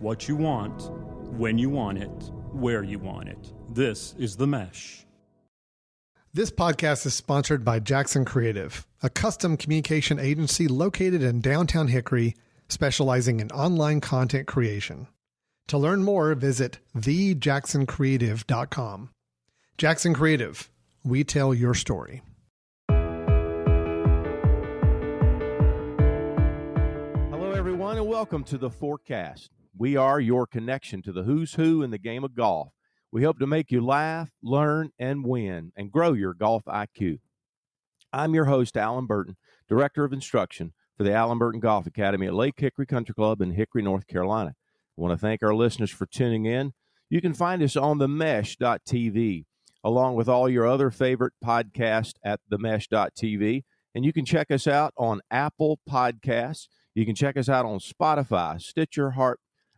what you want, when you want it, where you want it. This is The Mesh. This podcast is sponsored by Jackson Creative, a custom communication agency located in downtown Hickory, specializing in online content creation. To learn more, visit thejacksoncreative.com. Jackson Creative, we tell your story. Hello, everyone, and welcome to the Forecast. We are your connection to the who's who in the game of golf. We hope to make you laugh, learn, and win, and grow your golf IQ. I'm your host, Allen Burton, Director of Instruction for the Allen Burton Golf Academy at Lake Hickory Country Club in Hickory, North Carolina. I want to thank our listeners for tuning in. You can find us on themesh.tv, along with all your other favorite podcasts at themesh.tv. And you can check us out on Apple Podcasts. You can check us out on Spotify, Stitcher,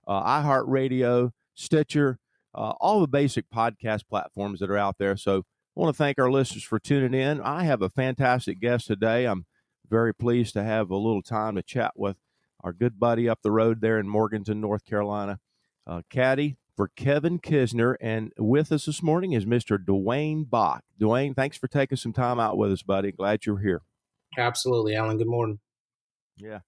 iHeartRadio, Stitcher, all the basic podcast platforms that are out there. So I want to thank our listeners for tuning in. I have a fantastic guest today. I'm very pleased to have a little time to chat with our good buddy up the road there in Morganton, North Carolina, caddy for Kevin Kisner. And with us this morning is Mr. Duane Bock. Duane, thanks for taking some time out with us, buddy. Glad you're here. Absolutely, Alan. Good morning. Yeah.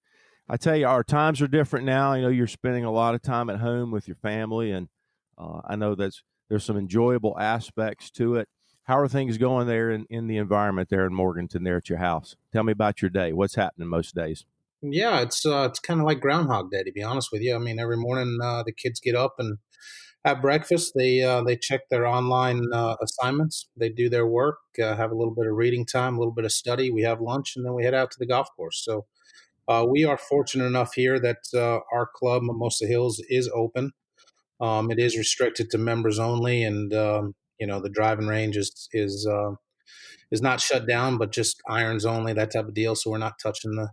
I tell you, our times are different now. You know, you're spending a lot of time at home with your family, and I know there's some enjoyable aspects to it. How are things going there in the environment there in Morganton there at your house? Tell me about your day. What's happening most days? Yeah, it's kind of like Groundhog Day, to be honest with you. I mean, every morning the kids get up and have breakfast. They check their online assignments. They do their work, have a little bit of reading time, a little bit of study. We have lunch, and then we head out to the golf course. So we are fortunate enough here that our club, Mimosa Hills, is open. It is restricted to members only, and the driving range is not shut down, but just irons only, that type of deal. So we're not touching the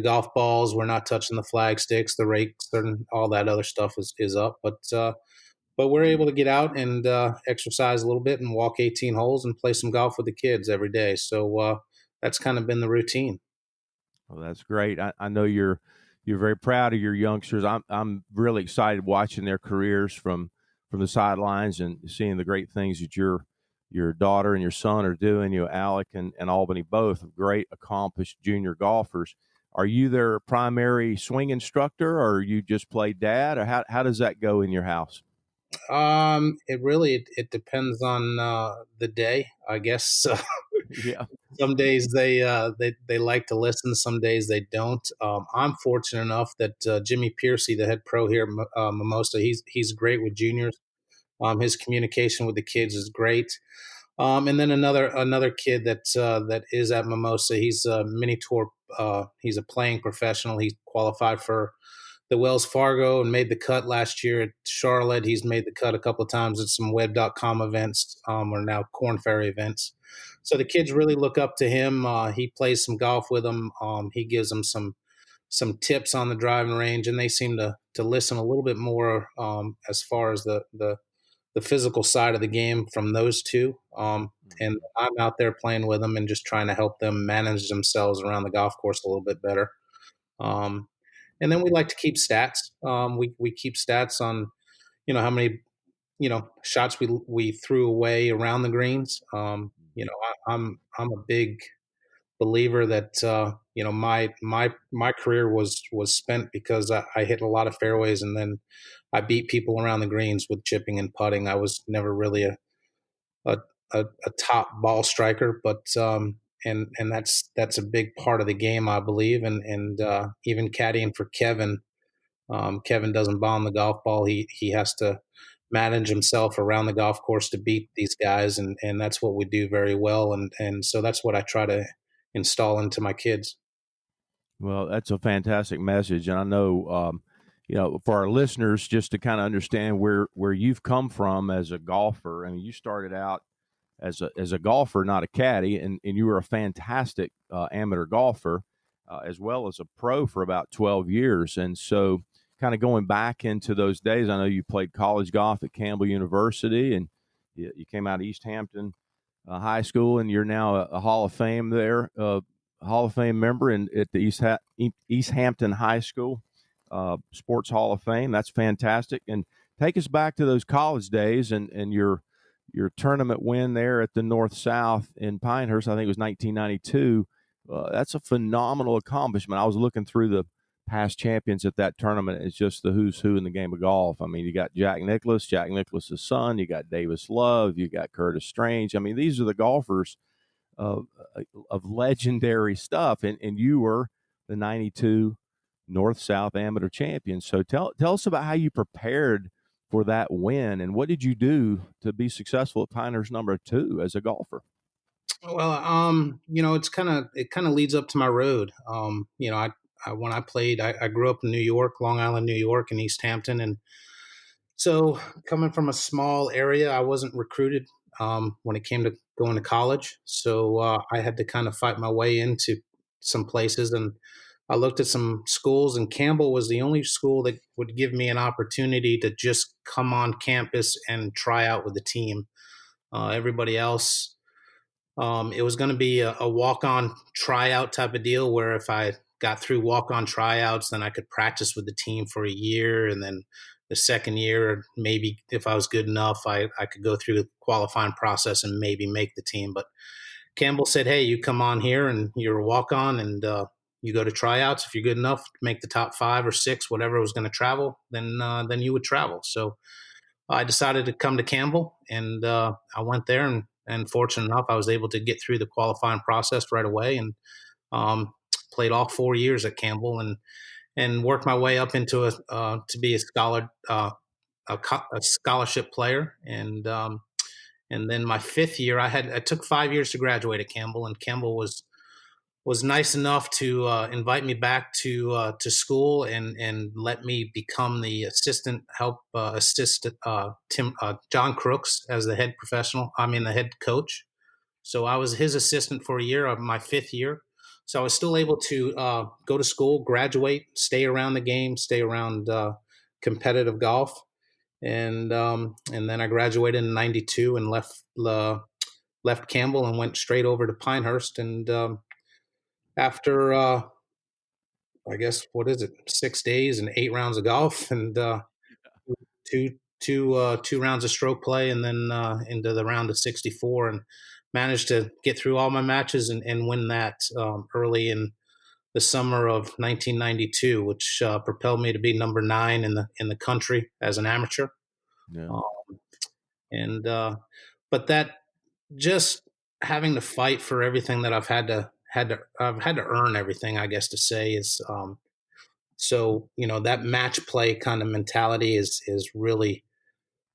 golf balls, we're not touching the flag sticks, the rakes, and all that other stuff is up. But we're able to get out and exercise a little bit and walk 18 holes and play some golf with the kids every day. So that's kind of been the routine. Well, that's great. I know you're very proud of your youngsters. I'm really excited watching their careers from the sidelines and seeing the great things that your daughter and your son are doing. You know, Alec and Albany, both great accomplished junior golfers. Are you their primary swing instructor, or you just play dad, or how does that go in your house? It depends on the day, I guess. Yeah. Some days they like to listen. Some days they don't. I'm fortunate enough that Jimmy Piercy, the head pro here at Mimosa, he's great with juniors. His communication with the kids is great. And then another kid that is at Mimosa, he's a mini tour. He's a playing professional. He qualified for the Wells Fargo and made the cut last year at Charlotte. He's made the cut a couple of times at some web.com events, or now Corn Ferry events. So the kids really look up to him. He plays some golf with them. He gives them some tips on the driving range, and they seem to listen a little bit more as far as the physical side of the game from those two. And I'm out there playing with them and just trying to help them manage themselves around the golf course a little bit better. And then we like to keep stats. We keep stats on, how many, shots we threw away around the greens. I'm a big believer that my career was spent because I hit a lot of fairways, and then I beat people around the greens with chipping and putting. I was never really a top ball striker, but and that's a big part of the game, I believe. And even caddying for Kevin, Kevin doesn't bomb the golf ball. He has to manage himself around the golf course to beat these guys, and that's what we do very well. And so that's what I try to install into my kids. Well, that's a fantastic message, and I know for our listeners, just to kind of understand where you've come from as a golfer. I mean, you started out as a golfer, not a caddy, and you were a fantastic amateur golfer, as well as a pro for about 12 years. And so kind of going back into those days, I know you played college golf at Campbell University, and you came out of East Hampton High School, and you're now a Hall of Fame there, Hall of Fame member at the East Hampton High School. Sports Hall of Fame. That's fantastic. And take us back to those college days and your tournament win there at the North-South in Pinehurst. I think it was 1992. That's a phenomenal accomplishment. I was looking through the past champions at that tournament. It's just the who's who in the game of golf. I mean, you got Jack Nicklaus's son, you got Davis Love, you got Curtis Strange. I mean, these are the golfers of legendary stuff. And you were the 92 North-South amateur champion. So tell us about how you prepared for that win, and what did you do to be successful at Pinehurst number 2 as a golfer? Well, it kind of leads up to my road. When I played, I grew up in New York, Long Island, New York, in East Hampton, and so coming from a small area, I wasn't recruited when it came to going to college. So I had to kind of fight my way into some places, and I looked at some schools, and Campbell was the only school that would give me an opportunity to just come on campus and try out with the team. Everybody else, it was going to be a walk-on tryout type of deal where if I got through walk-on tryouts, then I could practice with the team for a year. And then the second year, maybe if I was good enough, I could go through the qualifying process and maybe make the team. But Campbell said, hey, you come on here and you're a walk-on and you go to tryouts. If you're good enough to make the top 5 or 6, whatever was going to travel, then you would travel. So I decided to come to Campbell, and I went there, and fortunate enough, I was able to get through the qualifying process right away, and played all 4 years at Campbell, and worked my way up into to be a scholarship player, and then my 5th year, I took 5 years to graduate at Campbell, and Campbell was nice enough to invite me back to school and let me become the assistant John Crooks as the the head coach. So I was his assistant for a year of my 5th year. So I was still able to go to school, graduate, stay around the game, stay around competitive golf, and then I graduated in '92 and left Campbell and went straight over to Pinehurst, and after I guess, what is it, 6 days and 8 rounds of golf, and two rounds of stroke play, and then into the round of 64, and managed to get through all my matches and win that early in the summer of 1992, which propelled me to be number 9 in the country as an amateur. Yeah. And but that, just having to fight for everything that I've had to earn everything, I guess to say, is so that match play kind of mentality is really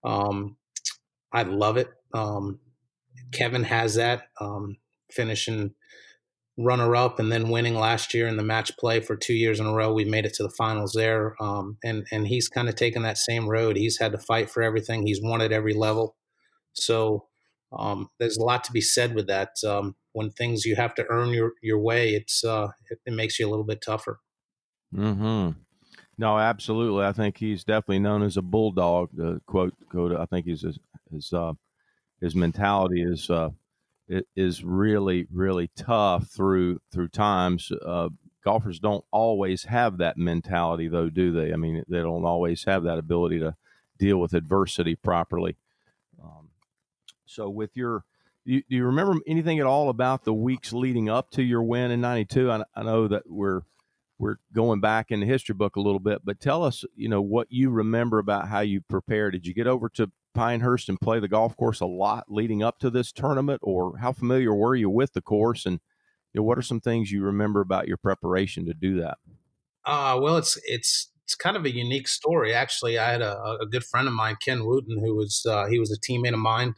I love it. Kevin has that, finishing runner up and then winning last year in the match play for 2 years in a row. We made it to the finals there, and he's kind of taken that same road. He's had to fight for everything. He's won at every level. So there's a lot to be said with that. When things you have to earn your way, it makes you a little bit tougher. Mm-hmm. No, absolutely. I think he's definitely known as a bulldog. Quote, I think his mentality is really, really tough through times. Golfers don't always have that mentality, though, do they? I mean, they don't always have that ability to deal with adversity properly. So with do you remember anything at all about the weeks leading up to your win in '92? I know that we're going back in the history book a little bit, but tell us, what you remember about how you prepared. Did you get over to Pinehurst and play the golf course a lot leading up to this tournament, or how familiar were you with the course? And what are some things you remember about your preparation to do that? Well, it's kind of a unique story, actually. I had a good friend of mine, Ken Wooten, who was he was a teammate of mine,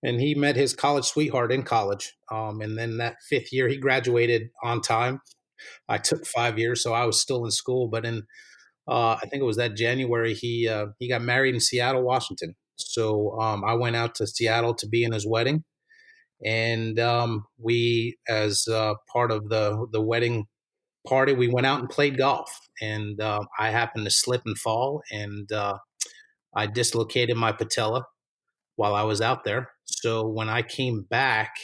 and he met his college sweetheart in college. And then that 5th year, he graduated on time. I took 5 years, so I was still in school. But in I think it was that January, he got married in Seattle, Washington. So I went out to Seattle to be in his wedding, and we, as part of the wedding party, we went out and played golf. And I happened to slip and fall, and I dislocated my patella while I was out there. So when I came back,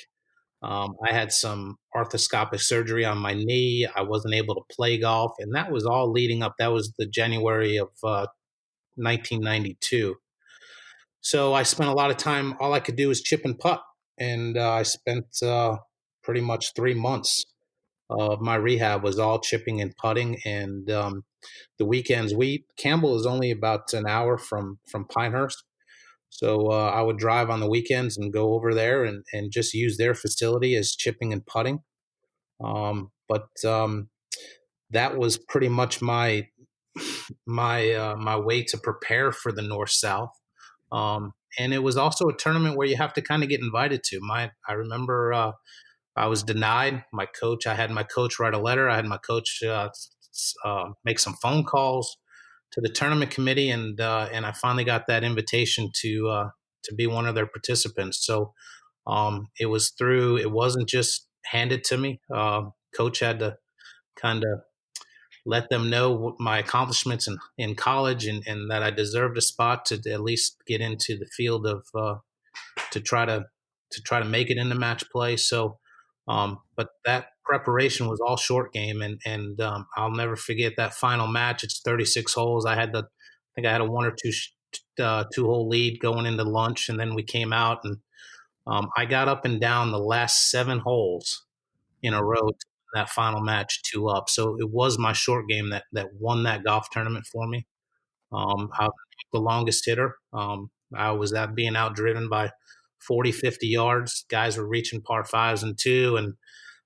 I had some arthroscopic surgery on my knee. I wasn't able to play golf, and that was all leading up. That was the January of 1992. So I spent a lot of time. All I could do was chip and putt, and I spent pretty much 3 months of my rehab was all chipping and putting. And the weekends, Campbell is only about an hour from Pinehurst. So I would drive on the weekends and go over there and just use their facility as chipping and putting. But that was pretty much my way to prepare for the North South. And it was also a tournament where you have to kind of get invited to. I remember I was denied. I had my coach write a letter. I had my coach make some phone calls to the tournament committee, and I finally got that invitation to be one of their participants. So it wasn't just handed to me. Coach had to kind of let them know what my accomplishments in college, and that I deserved a spot to at least get into the field of to try to make it into match play. So, but that preparation was all short game, and I'll never forget that final match. It's 36 holes. I think I had a one or two 2-hole lead going into lunch, and then we came out, and I got up and down the last 7 holes in a row to that final match 2 up. So it was my short game that won that golf tournament for me. I was the longest hitter. I was being outdriven by 40, 50 yards. Guys were reaching par 5s and 2, and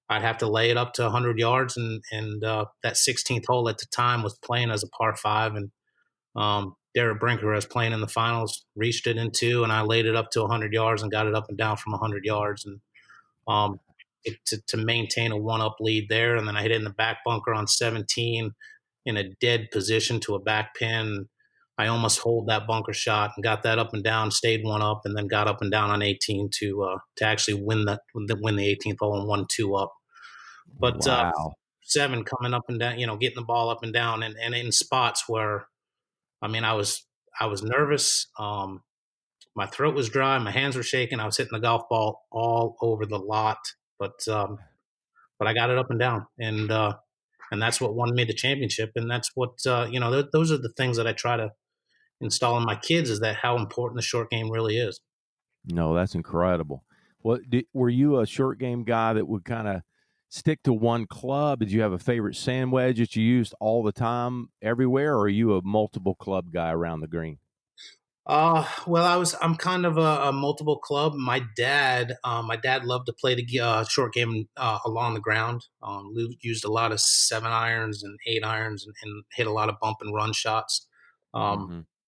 I'd have to lay it up to 100 yards. And that 16th hole at the time was playing as a par 5. And Derek Brinker, was playing in the finals, reached it in 2, and I laid it up to 100 yards and got it up and down from 100 yards. And to maintain a 1-up lead there. And then I hit it in the back bunker on 17 in a dead position to a back pin. I almost holed that bunker shot and got that up and down, stayed 1 up, and then got up and down on 18 to actually win the 18th hole and 1 2 up. But Wow. 7 coming up and down, getting the ball up and down, and in spots where, I mean, I was nervous. My throat was dry, my hands were shaking. I was hitting the golf ball all over the lot, but I got it up and down, and that's what won me the championship. And that's what those are the things that I try to install in my kids, is that how important the short game really is. No, that's incredible. Were you a short game guy that would kind of stick to one club? Did you have a favorite sand wedge that you used all the time everywhere, or are you a multiple club guy around the green? Well, I'm kind of a multiple club. My dad loved to play the short game along the ground. Used a lot of 7 irons and 8 irons, and hit a lot of bump and run shots.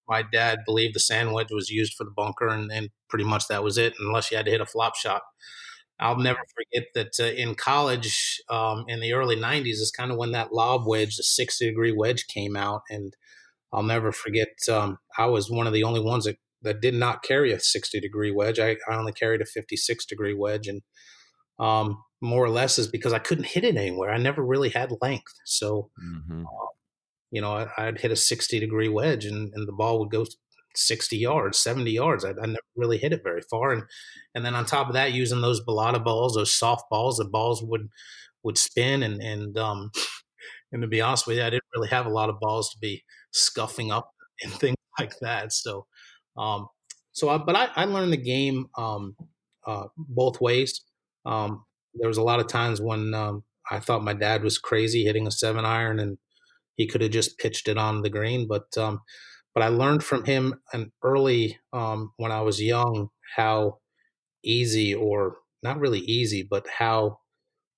My dad believed the sand wedge was used for the bunker, and pretty much that was it, unless you had to hit a flop shot. I'll never forget that in college, in the early 90s, is kind of when that lob wedge, the 60-degree wedge, came out. And I'll never forget, I was one of the only ones that did not carry a 60-degree wedge. I only carried a 56-degree wedge, and more or less is because I couldn't hit it anywhere. I never really had length. So, I'd hit a 60-degree wedge, and the ball would go 60 yards, 70 yards. I never really hit it very far. And then on top of that, using those balata balls, those soft balls, the balls would spin, and to be honest with you, I didn't really have a lot of balls to be scuffing up and things like that. So, I learned the game both ways. There was a lot of times when I thought my dad was crazy hitting a 7 iron, and he could have just pitched it on the green. But I learned from him early when I was young how easy, or not really easy, but how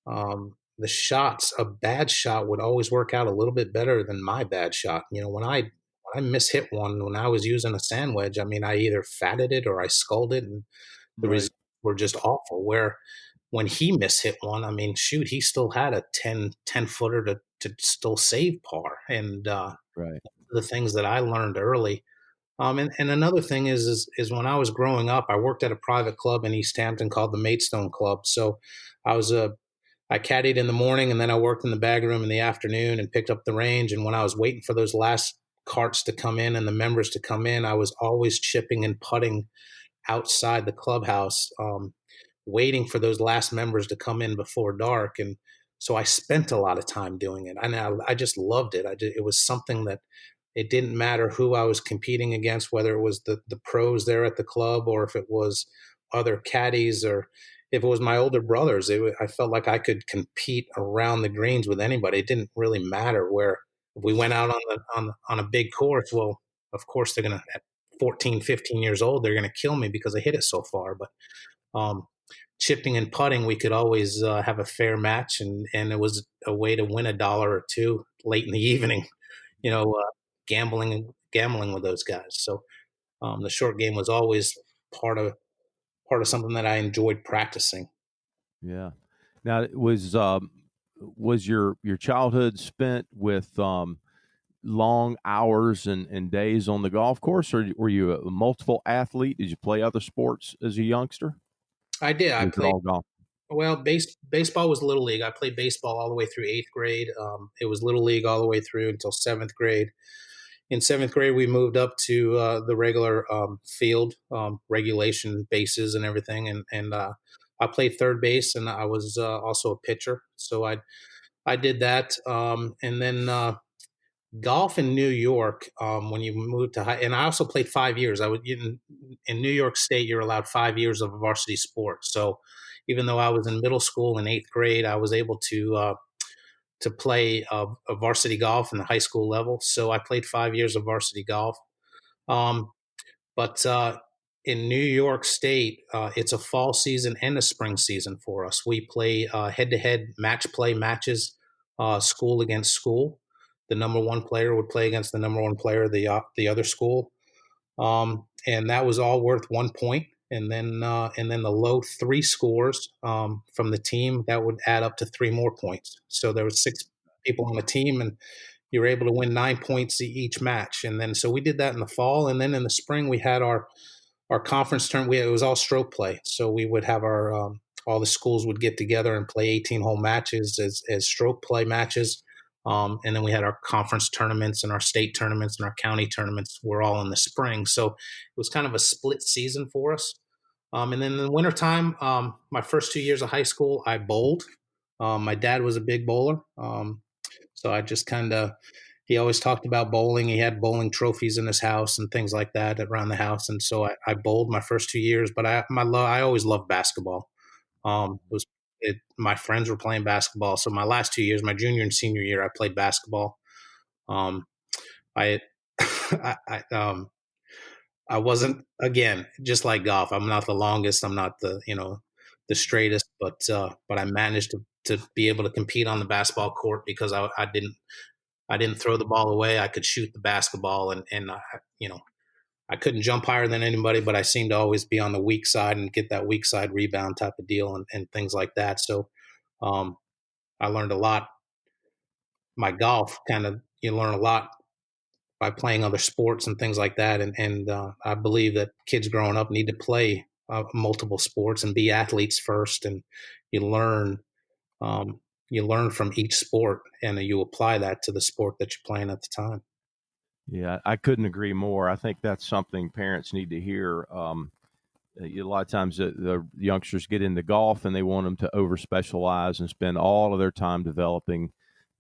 the shots, a bad shot would always work out a little bit better than my bad shot. When I mishit one when I was using a sand wedge, I mean, I either fatted it or I sculled it, and the results were just awful. Where when he mishit one, I mean, shoot, he still had a 10 footer to still save par. And the things that I learned early. And another thing is when I was growing up, I worked at a private club in East Hampton called the Maidstone Club. So I caddied in the morning, and then I worked in the bag room in the afternoon and picked up the range. And when I was waiting for those last carts to come in and the members to come in, I was always chipping and putting outside the clubhouse waiting for those last members to come in before dark. And so I spent a lot of time doing it. And I just loved it. It was something that it didn't matter who I was competing against, whether it was the pros there at the club or if it was other caddies or if it was my older brothers. I felt like I could compete around the greens with anybody. It didn't really matter where. If we went out on a big course, well, of course they're going to, at 14, 15 years old, they're going to kill me because I hit it so far. But chipping and putting, we could always have a fair match, and it was a way to win $1 or $2 late in the evening, gambling with those guys. So the short game was always part of something that I enjoyed practicing. Yeah. Now, was your childhood spent with long hours and days on the golf course, or were you a multiple athlete? Did you play other sports as a youngster? I did. I played all golf. Well, baseball was Little League. I played baseball all the way through 8th grade. It was Little League all the way through until 7th grade. In 7th grade, we moved up to the regular field, regulation bases and everything. And I played third base, and I was also a pitcher. So I did that. And then golf in New York, when you moved to high, and I also played 5 years. I would in New York State, you're allowed 5 years of varsity sport. So even though I was in middle school in 8th grade, I was able to play a varsity golf in the high school level. So I played 5 years of varsity golf. But in New York State, it's a fall season and a spring season for us. We play head-to-head match play matches, school against school. The number one player would play against the number one player of the other school, and that was all worth 1 point. And then the low 3 scores from the team that would add up to 3 more points. So there were 6 people on the team, and you were able to win 9 points each match. And then so we did that in the fall, and then in the spring we had our conference tournament. It was all stroke play, so we would have our all the schools would get together and play 18-hole matches as stroke play matches. And then we had our conference tournaments and our state tournaments and our county tournaments were all in the spring. So it was kind of a split season for us. And then in the wintertime, my first 2 years of high school, I bowled. My dad was a big bowler. So I just he always talked about bowling. He had bowling trophies in his house and things like that around the house. And so I bowled my first 2 years, but I always loved basketball. My friends were playing basketball. So my last 2 years, my junior and senior year, I played basketball. I wasn't, again, just like golf. I'm not the longest. I'm not the straightest, but I managed to be able to compete on the basketball court because I didn't throw the ball away. I could shoot the basketball, and I couldn't jump higher than anybody, but I seemed to always be on the weak side and get that weak side rebound type of deal and things like that. So I learned a lot. My golf you learn a lot by playing other sports and things like that. And I believe that kids growing up need to play multiple sports and be athletes first. And you learn from each sport, and you apply that to the sport that you're playing at the time. Yeah, I couldn't agree more. I think that's something parents need to hear. A lot of times the youngsters get into golf and they want them to over-specialize and spend all of their time developing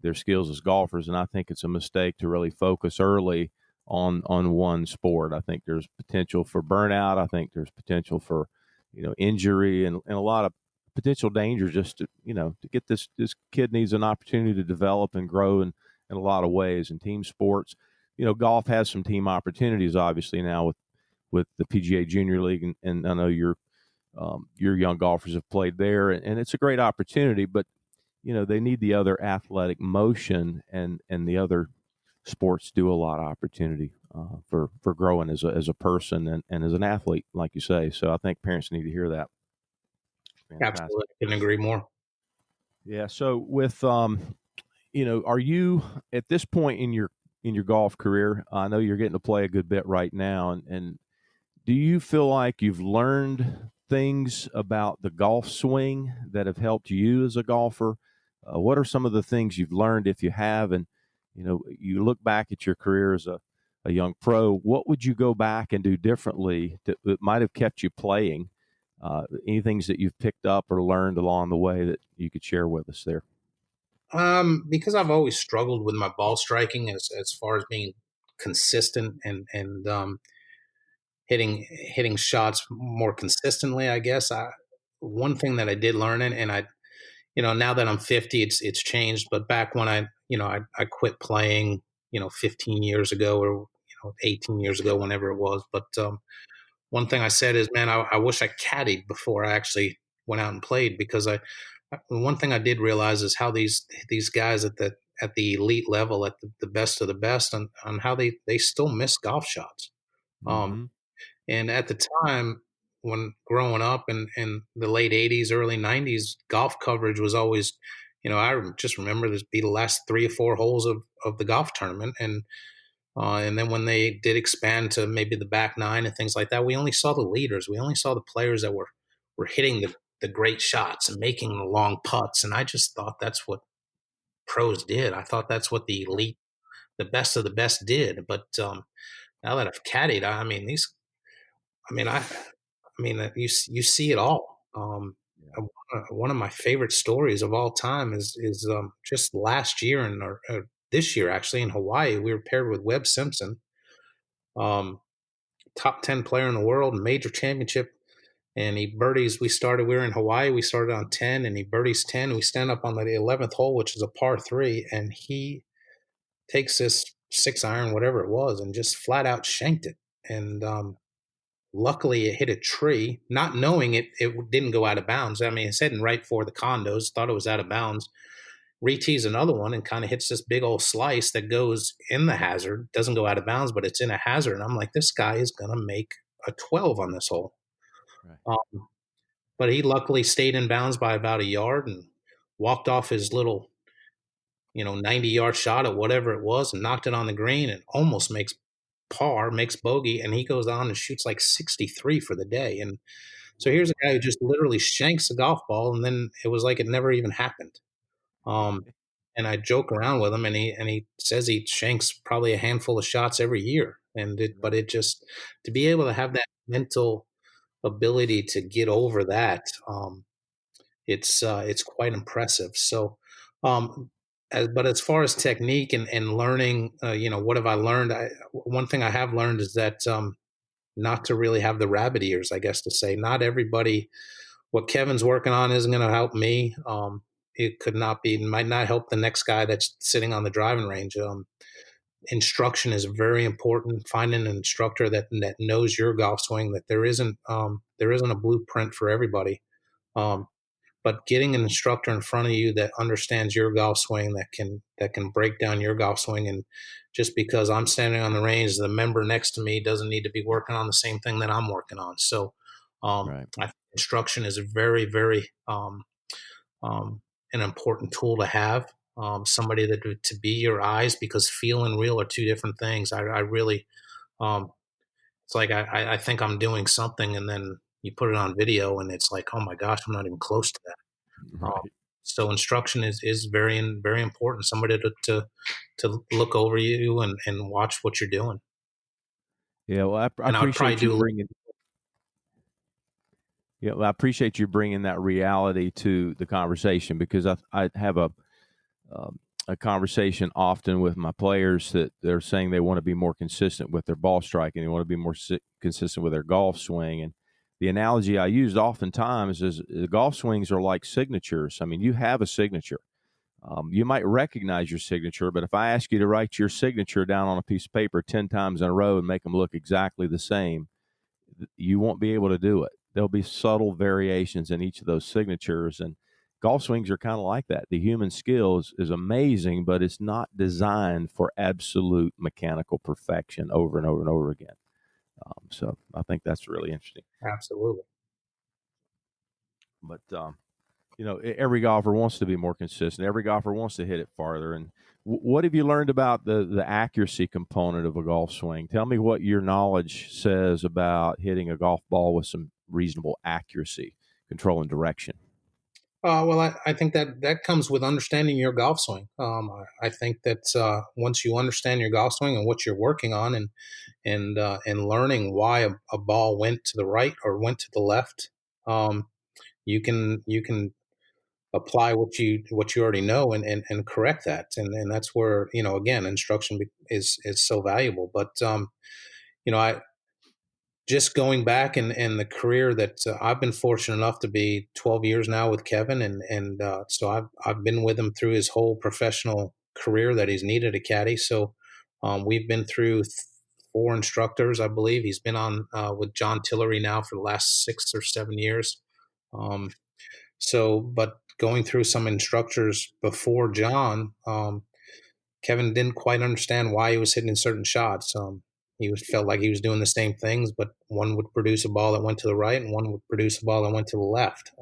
their skills as golfers. And I think it's a mistake to really focus early on one sport. I think there's potential for burnout. I think there's potential for, injury and a lot of potential danger just to get this kid needs an opportunity to develop and grow in a lot of ways. And team sports, golf has some team opportunities, obviously, now with the PGA Junior League, and I know your young golfers have played there, and it's a great opportunity. But they need the other athletic motion, and the other sports do a lot of opportunity for growing as a person and as an athlete, like you say. So I think parents need to hear that. Fantastic. Absolutely, I couldn't agree more. Yeah. So with are you at this point in your golf career? I know you're getting to play a good bit right now, and do you feel like you've learned things about the golf swing that have helped you as a golfer? What are some of the things you've learned, if you have? And you look back at your career as a young pro, what would you go back and do differently that might have kept you playing Any things that you've picked up or learned along the way that you could share with us there? Because I've always struggled with my ball striking as far as being consistent and hitting shots more consistently, I guess. One thing that I did learn, and I, now that I'm 50, it's changed. But back when I quit playing, 15 years ago, or 18 years ago, whenever it was. But one thing I said is, man, I wish I caddied before I actually went out and played, because one thing I did realize is how these guys at the elite level, at the best of the best, on how they still miss golf shots. Mm-hmm. And at the time, when growing up in the late 80s, early 90s, golf coverage was always, I just remember this be the last 3 or 4 holes of the golf tournament. And then when they did expand to maybe the back 9 and things like that, we only saw the leaders. We only saw the players that were hitting the great shots and making the long putts. And I just thought that's what pros did. I thought that's what the elite, the best of the best did. But now that I've caddied, you see it all. One of my favorite stories of all time is just last year or this year, actually, in Hawaii. We were paired with Webb Simpson, top 10 player in the world, major championship, and he birdies. We were in Hawaii. We started on 10, and he birdies 10. We stand up on the 11th hole, which is a par 3, and he takes this 6-iron, whatever it was, and just flat out shanked it. And luckily, it hit a tree, not knowing it didn't go out of bounds. I mean, it's heading right for the condos, thought it was out of bounds. Retees another one and kind of hits this big old slice that goes in the hazard, doesn't go out of bounds, but it's in a hazard. And I'm like, this guy is going to make a 12 on this hole. Right. But he luckily stayed in bounds by about a yard and walked off his little, 90-yard shot at whatever it was and knocked it on the green and almost makes par, makes bogey, and he goes on and shoots like 63 for the day. And so here's a guy who just literally shanks a golf ball, and then it was like it never even happened. And I joke around with him, and he says he shanks probably a handful of shots every year. But it just, to be able to have that mental ability to get over that, it's quite impressive. So, but as far as technique and learning, what have I learned? One thing I have learned is that not to really have the rabbit ears, I guess to say. Not everybody, what Kevin's working on isn't going to help me. It might not help the next guy that's sitting on the driving range. Instruction is very important. Finding an instructor that knows your golf swing, that there isn't a blueprint for everybody. But getting an instructor in front of you that understands your golf swing, that can break down your golf swing, and just because I'm standing on the range, the member next to me doesn't need to be working on the same thing that I'm working on. So, right. I think instruction is a very, very an important tool to have. Somebody to be your eyes, because feel and real are two different things. I really, it's like I think I'm doing something, and then you put it on video and it's like, oh my gosh, I'm not even close to that. Right. So instruction is very, very important. Somebody to look over you and watch what you're doing. Yeah, well, I appreciate you bringing. Yeah, well, I appreciate you bringing that reality to the conversation, because I have a conversation often with my players that they're saying they want to be more consistent with their ball striking. They want to be more consistent with their golf swing. And the analogy I used oftentimes is the golf swings are like signatures. I mean, you have a signature. You might recognize your signature, but if I ask you to write your signature down on a piece of paper 10 times in a row and make them look exactly the same, you won't be able to do it. There'll be subtle variations in each of those signatures, and golf swings are kind of like that. The human skill is amazing, but it's not designed for absolute mechanical perfection over and over and over again. So I think that's really interesting. Absolutely. But, every golfer wants to be more consistent. Every golfer wants to hit it farther. And what have you learned about the accuracy component of a golf swing? Tell me what your knowledge says about hitting a golf ball with some reasonable accuracy, control, and direction. Well, I think that comes with understanding your golf swing. I think that once you understand your golf swing and what you're working on, and learning why a ball went to the right or went to the left, You can apply what you already know and correct that, and that's where, again, instruction is so valuable. But I just going back and the career that I've been fortunate enough to be 12 years now with Kevin, and so I've been with him through his whole professional career that he's needed a caddy. So we've been through four instructors, I believe. He's been on with John Tillery now for the last 6 or 7 years. Um, but going through some instructors before John, Kevin didn't quite understand why he was hitting certain shots. Felt like he was doing the same things, but one would produce a ball that went to the right, and one would produce a ball that went to the left.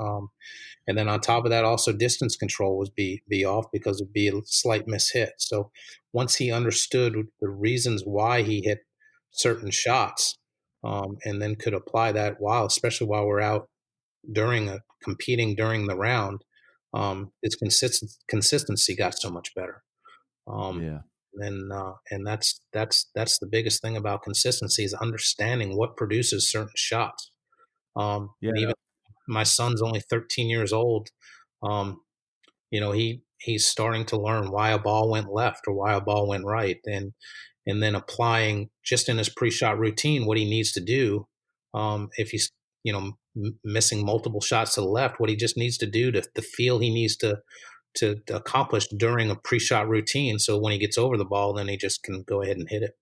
And then on top of that, also distance control was be off because it'd be a slight mishit. So once he understood the reasons why he hit certain shots, and then could apply that especially while we're out competing during the round, its consistency got so much better. Yeah. And that's the biggest thing about consistency, is understanding what produces certain shots. And even my son's only 13 years old. He's starting to learn why a ball went left or why a ball went right, and then applying just in his pre-shot routine what he needs to do. If he's missing multiple shots to the left, what he just needs to do to feel he needs to accomplish during a pre-shot routine. So when he gets over the ball, then he just can go ahead and hit it.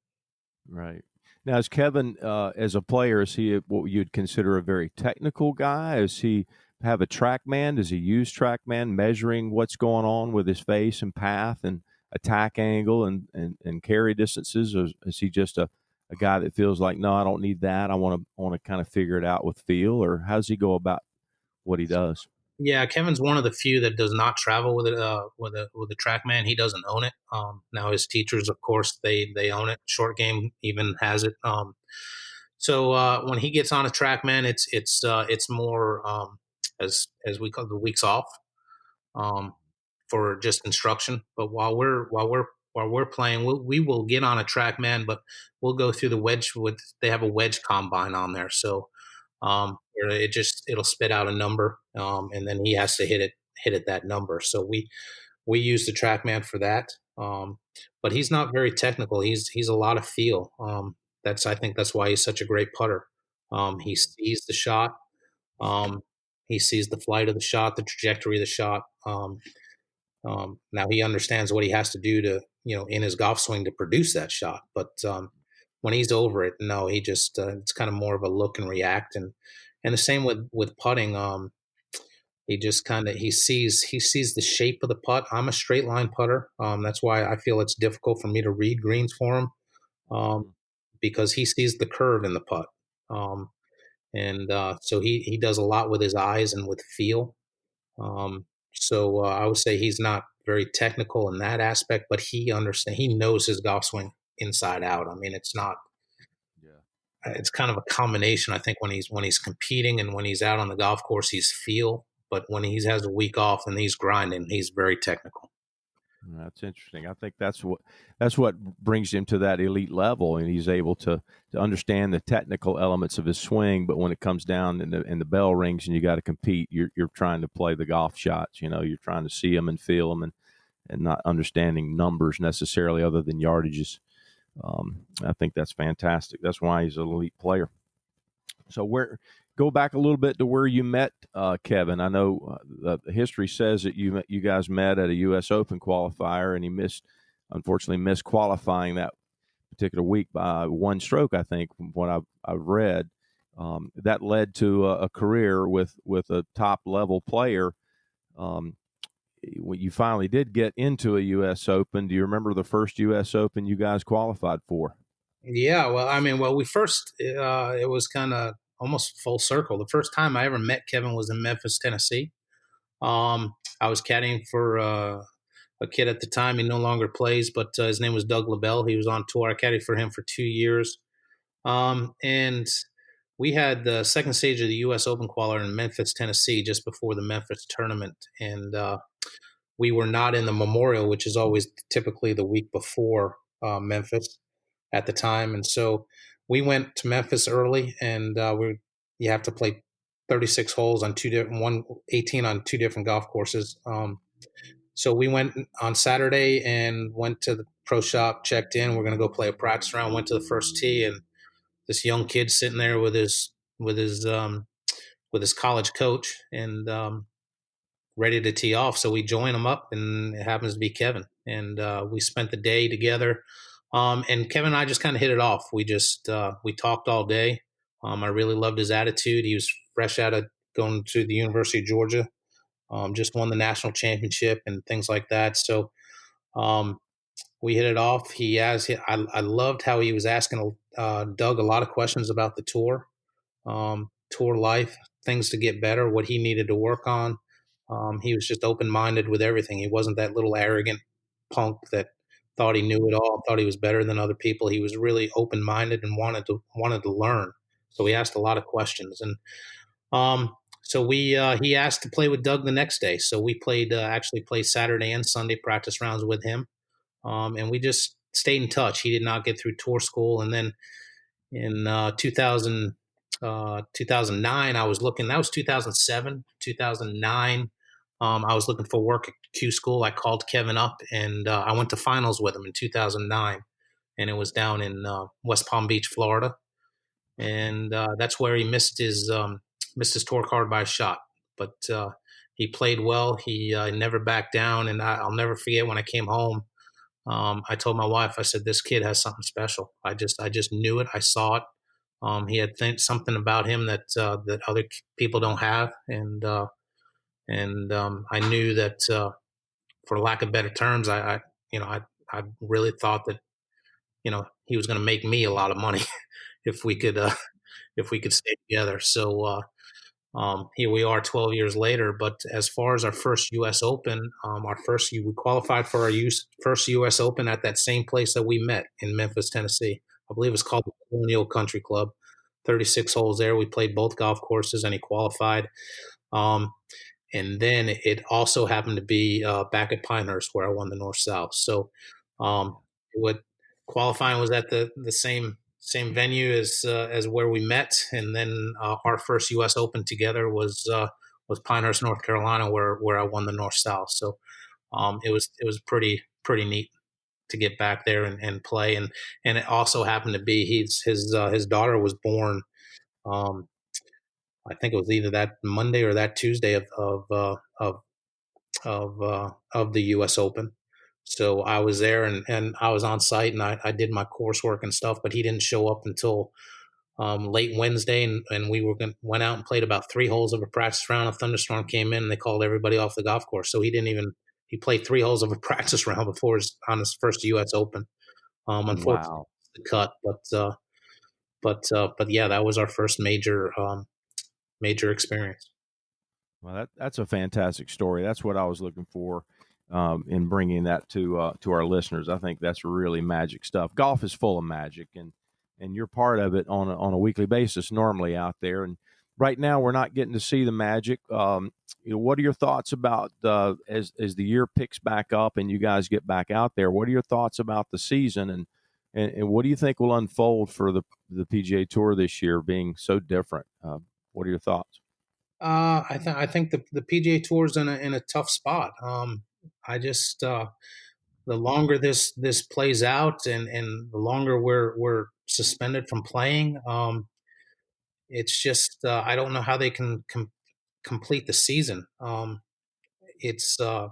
Right. Now, is Kevin, as a player, is he what you'd consider a very technical guy? Does he have a TrackMan? Does he use TrackMan, measuring what's going on with his face and path and attack angle and carry distances? Or is he just a guy that feels like, no, I don't need that, I want to kind of figure it out with feel? Or how does he go about what he does? Yeah, Kevin's one of the few that does not travel with a TrackMan. He doesn't own it. Now his teachers, of course, they own it. Short Game even has it. So when he gets on a TrackMan, it's more as we call the weeks off, for just instruction. But while we're playing, we will get on a TrackMan, but we'll go through the wedge. They have a wedge combine on there, so where it'll spit out a number, and then he has to hit it that number. So we use the TrackMan for that. But he's not very technical. He's a lot of feel. I think that's why he's such a great putter. He sees the shot. He sees the flight of the shot, the trajectory of the shot. Now he understands what he has to do to, in his golf swing to produce that shot. But when he's over it, no, he just it's kind of more of a look and react, and the same with putting. He just he sees the shape of the putt. I'm a straight line putter. That's why I feel it's difficult for me to read greens for him, because he sees the curve in the putt, and so he does a lot with his eyes and with feel. So I would say he's not very technical in that aspect, but he knows his golf swing inside out. I mean, it's not. Yeah. It's kind of a combination. I think when he's competing and when he's out on the golf course, he's feel. But when he has a week off and he's grinding, he's very technical. That's interesting. I think that's what brings him to that elite level, and he's able to understand the technical elements of his swing. But when it comes down and the bell rings and you got to compete, you're trying to play the golf shots. You're trying to see them and feel them, and not understanding numbers necessarily, other than yardages. I think that's fantastic. That's why he's an elite player. So go back a little bit to where you met Kevin. I know the history says that you guys met at a U.S. Open qualifier, and he unfortunately missed qualifying that particular week by one stroke, I think, from what I've read. That led to a career with a top level player. When you finally did get into a U.S. Open, do you remember the first U.S. Open you guys qualified for? Yeah, well, we first it was kind of almost full circle. The first time I ever met Kevin was in Memphis, Tennessee. I was caddying for a kid at the time. He no longer plays, but his name was Doug LaBelle. He was on tour. I caddied for him for 2 years. And we had the second stage of the U.S. Open qualifier in Memphis, Tennessee, just before the Memphis tournament. And we were not in the Memorial, which is always typically the week before Memphis at the time. And so we went to Memphis early, and you have to play 36 holes on 18 on 2 different golf courses. So we went on Saturday and went to the pro shop, checked in. We're going to go play a practice round. Went to the first tee, and this young kid sitting there with his college coach and ready to tee off. So we join him up, and it happens to be Kevin. And we spent the day together. And Kevin and I just kind of hit it off. We talked all day. I really loved his attitude. He was fresh out of going to the University of Georgia. Just won the national championship and things like that. So we hit it off. I loved how he was asking Doug a lot of questions about the tour, tour life, things to get better, what he needed to work on. He was just open-minded with everything. He wasn't that little arrogant punk that thought he knew it all, thought he was better than other people. He was really open-minded and wanted to learn. So he asked a lot of questions. And so he asked to play with Doug the next day. So we actually played Saturday and Sunday practice rounds with him. And we just stayed in touch. He did not get through tour school. And then in 2009, I was looking, that was 2007, 2009. I was looking for work at Q School. I called Kevin up, and I went to finals with him in 2009. And it was down in West Palm Beach, Florida. And that's where he missed his tour card by a shot. But he played well. He never backed down. And I'll never forget when I came home, I told my wife, I said, this kid has something special. I just knew it. I saw it. He had something about him that other people don't have. And I knew that, for lack of better terms, I really thought that, he was going to make me a lot of money if we could stay together. So, here we are 12 years later. But as far as our first U.S. Open, we qualified for our first U.S. Open at that same place that we met in Memphis, Tennessee. I believe it's called the Colonial Country Club. 36 holes there. We played both golf courses, and he qualified. And then it also happened to be back at Pinehurst where I won the North-South. So qualifying was at the same venue as where we met, and then our first U.S. Open together was Pinehurst, North Carolina, where I won the North-South. So it was pretty neat to get back there and play, and it also happened to be his daughter was born. I think it was either that Monday or that Tuesday of the U.S. Open. So I was there and I was on site, and I did my coursework and stuff, but he didn't show up until late Wednesday, and we went out and played about 3 holes of a practice round. A thunderstorm came in, and they called everybody off the golf course. So he played 3 holes of a practice round before on his first U.S. Open. Unfortunately, Wow. the cut, but yeah, that was our first major experience. Well, that's a fantastic story. That's what I was looking for in bringing that to our listeners. I think that's really magic stuff. Golf is full of magic, and you're part of it on a weekly basis normally out there. And right now, we're not getting to see the magic. What are your thoughts about as the year picks back up and you guys get back out there? What are your thoughts about the season, and what do you think will unfold for the PGA Tour this year, being so different? What are your thoughts? I think the PGA Tour is in a tough spot. I just the longer this plays out, and the longer we're suspended from playing, it's just I don't know how they can complete the season. It's I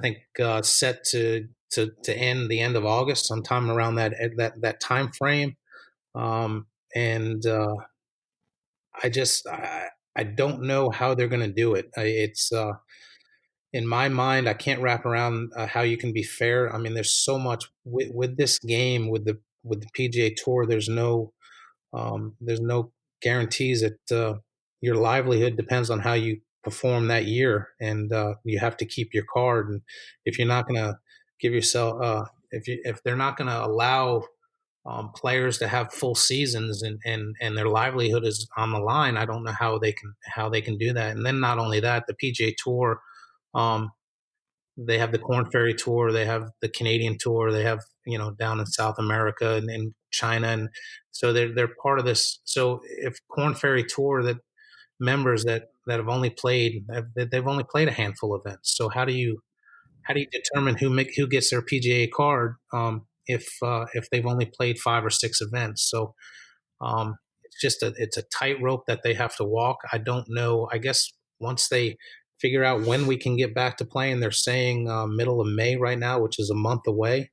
think set to end the end of August, sometime around that time frame, and I don't know how they're going to do it. It's in my mind, I can't wrap around how you can be fair. I mean, there's so much with this game, with the PGA Tour. There's no guarantees that your livelihood depends on how you perform that year, and you have to keep your card. And if you're not going to give yourself, if they're not going to allow players to have full seasons, and their livelihood is on the line, I don't know how they can do that. And then not only that, the PGA Tour, they have the Corn Ferry Tour, they have the Canadian Tour, they have down in South America and China, and so they're part of this. So if Corn Ferry Tour, that members that have only played they've only played a handful of events. So how do you determine who gets their PGA card if they've only played 5 or 6 events? So it's a tightrope that they have to walk. I don't know. I guess once they figure out when we can get back to playing, they're saying middle of May right now, which is a month away.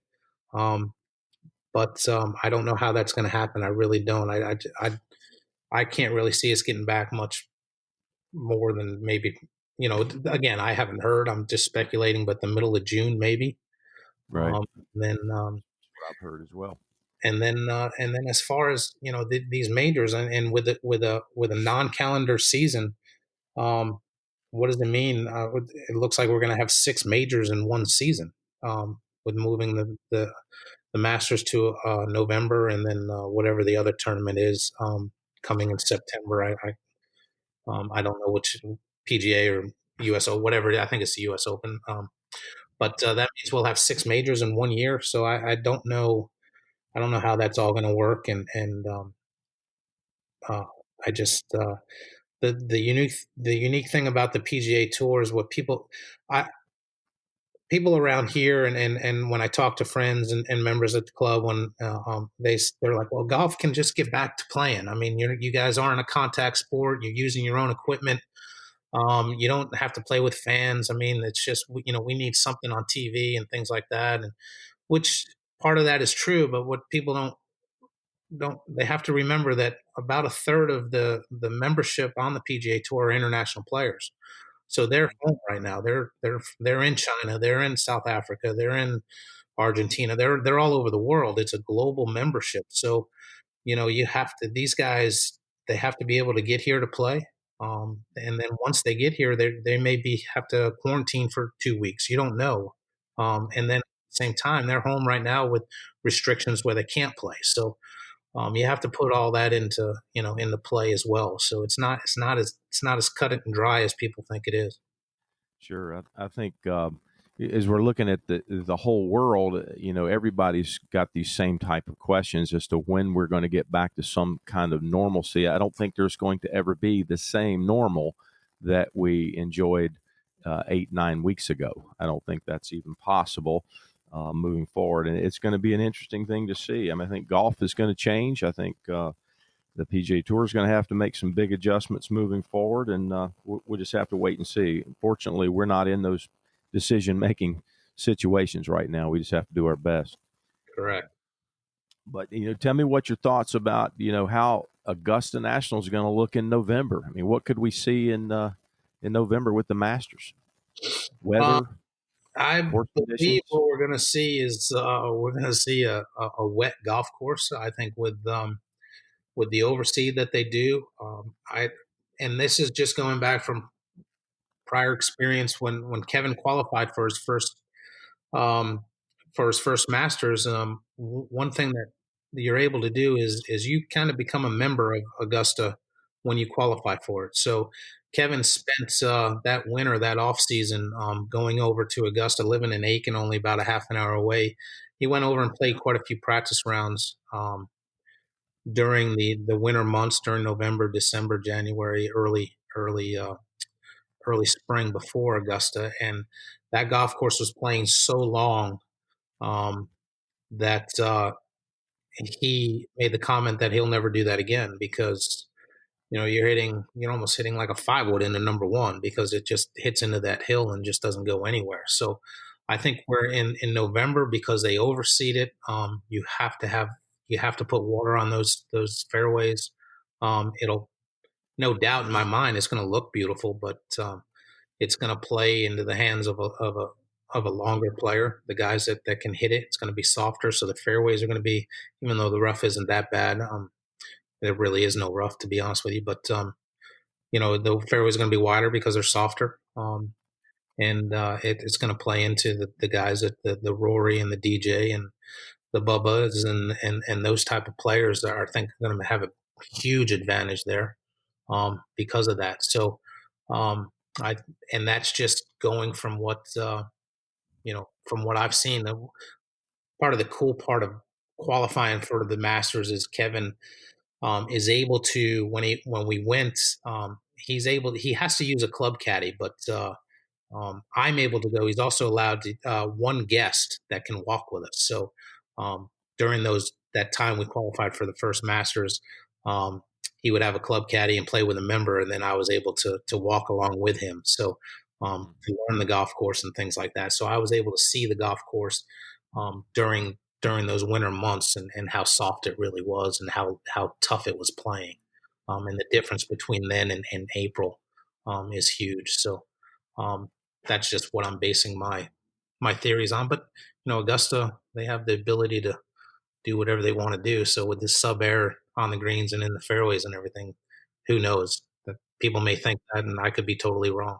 But I don't know how that's going to happen. I really don't. I can't really see us getting back much more than maybe, again, I haven't heard. I'm just speculating, but the middle of June maybe. Right. Then What I've heard as well. and then as far as these majors and with a non-calendar season, what does it mean? It looks like we're going to have 6 majors in one season, with moving the Masters to November, and then whatever the other tournament is coming in September. I don't know which PGA or USO, whatever. I think it's the US Open. But that means we'll have 6 majors in 1 year. So I don't know. I don't know how that's all going to work. And I just the unique thing about the PGA Tour is what people around here and when I talk to friends and members at the club, when they're like, well, golf can just get back to playing. I mean, you guys aren't a contact sport. You're using your own equipment. You don't have to play with fans. I mean, it's just, we need something on TV and things like that. And which part of that is true, but what people they have to remember that about a third of the membership on the PGA Tour are international players. So they're home right now. They're in China, they're in South Africa, they're in Argentina. They're all over the world. It's a global membership. So, you have to, these guys, they have to be able to get here to play. And then once they get here, they may have to quarantine for 2 weeks. You don't know. And then at the same time, they're home right now with restrictions where they can't play. So you have to put all that into play as well. So it's not as cut it and dry as people think it is. Sure, I think as we're looking at the whole world, everybody's got these same type of questions as to when we're going to get back to some kind of normalcy. I don't think there's going to ever be the same normal that we enjoyed 8-9 weeks ago. I don't think that's even possible. Moving forward, and it's going to be an interesting thing to see. I mean, I think golf is going to change. I think the PGA Tour is going to have to make some big adjustments moving forward, and we'll just have to wait and see. Fortunately, we're not in those decision-making situations right now. We just have to do our best. Correct. But tell me what your thoughts about how Augusta National is going to look in November. I mean, what could we see in November with the Masters? Weather. I believe what we're going to see is we're going to see a wet golf course. I think with the overseed that they do, and this is just going back from prior experience when Kevin qualified for his first Masters. One thing that you're able to do is you kind of become a member of Augusta when you qualify for it. So Kevin spent that winter, that off season, going over to Augusta, living in Aiken, only about a half an hour away. He went over and played quite a few practice rounds during the winter months, during November, December, January, early spring before Augusta. And that golf course was playing so long that he made the comment that he'll never do that again, because you're almost hitting like a 5-wood into number 1, because it just hits into that hill and just doesn't go anywhere. So I think we're in November, because they overseed it. You have to put water on those fairways. It'll, no doubt in my mind, it's going to look beautiful, but it's going to play into the hands of a longer player, the guys that can hit it. It's going to be softer, so the fairways are going to be, even though the rough isn't that bad. There really is no rough, to be honest with you, but the fairways are going to be wider because they're softer, and it's going to play into the guys that the Rory and the DJ and the Bubbas and those type of players that I think are going to have a huge advantage there because of that. So and that's just going from what from what I've seen. Part of the cool part of qualifying for the Masters is Kevin is able to, when we went, he has to use a club caddy, but I'm able to go. He's also allowed to, one guest that can walk with us. So during that time we qualified for the first Masters, he would have a club caddy and play with a member, and then I was able to walk along with him. So to learn the golf course and things like that. So I was able to see the golf course during those winter months, and how soft it really was, and how tough it was playing. And the difference between then and April is huge. So that's just what I'm basing my theories on. But Augusta, they have the ability to do whatever they want to do. So with this sub air on the greens and in the fairways and everything, who knows? That people may think that, and I could be totally wrong.